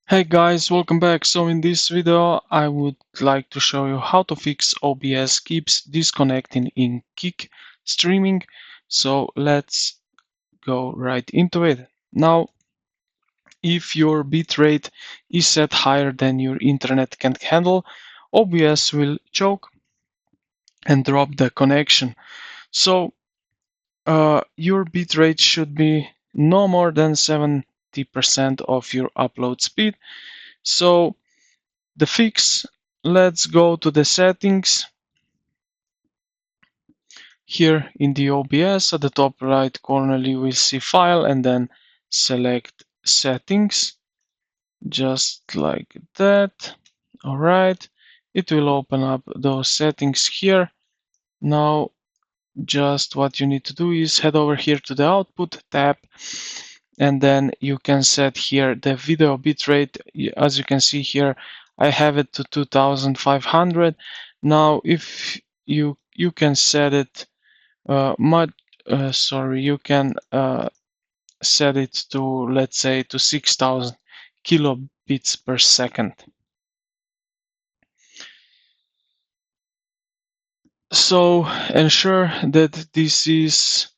Hey guys, welcome back. So in this video I would like to show you how to fix OBS keeps disconnecting in Kick streaming. So let's go right into it. Now if your bitrate is set higher than your internet can handle, OBS will choke and drop the connection. So your bitrate should be no more than 70% of your upload speed. So the fix, let's go to the settings. Here in the OBS at the top right corner you will see file and then select settings, just like that. Alright, it will open up those settings here. Now just what you need to do is head over here to the output tab, and then you can set here the video bitrate. As you can see here, I have it to 2500. Now if you can set it you can set it to, let's say, to 6000 kilobits per second. So ensure that this is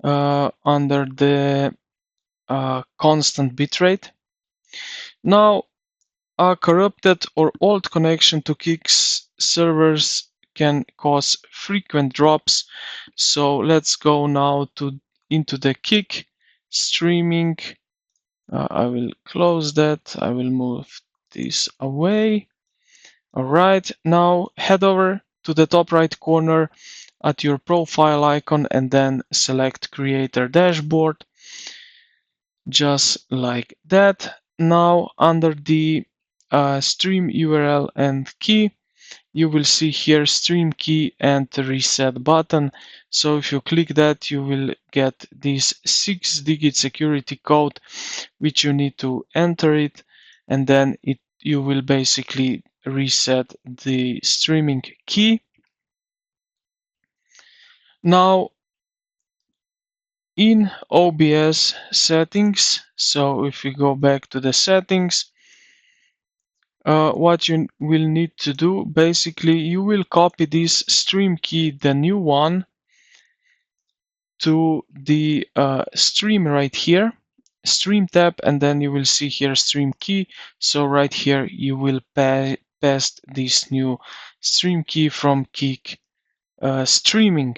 under the constant bitrate. Now, a corrupted or old connection to Kick's servers can cause frequent drops. So let's go now into the Kick streaming. I will close that. I will move this away. All right, now head over to the top right corner at your profile icon and then select Creator Dashboard, just like that. Now under the stream URL and key, you will see here stream key and reset button. So if you click that, you will get this 6-digit security code, which you need to enter it, and then you will basically reset the streaming key. Now in OBS settings, so if we go back to the settings, what you will need to do, basically you will copy this stream key, the new one, to the stream right here, stream tab, and then you will see here stream key. So right here you will paste this new stream key from Kick streaming.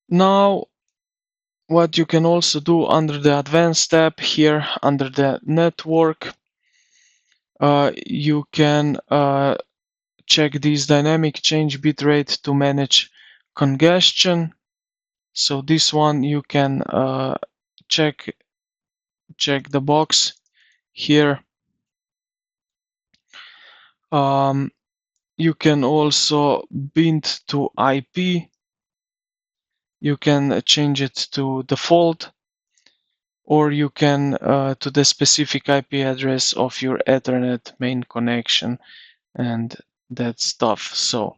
Now what you can also do under the advanced tab here under the network, you can check this dynamic change bitrate to manage congestion. So this one you can check the box here. You can also bind to IP. You can change it to default, or you can to the specific IP address of your Ethernet main connection and that stuff. So,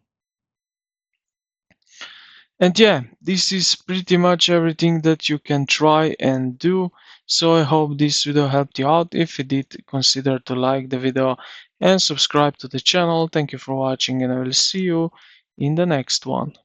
and yeah, this is pretty much everything that you can try and do. So I hope this video helped you out. If it did, consider to like the video and subscribe to the channel. Thank you for watching, and I will see you in the next one.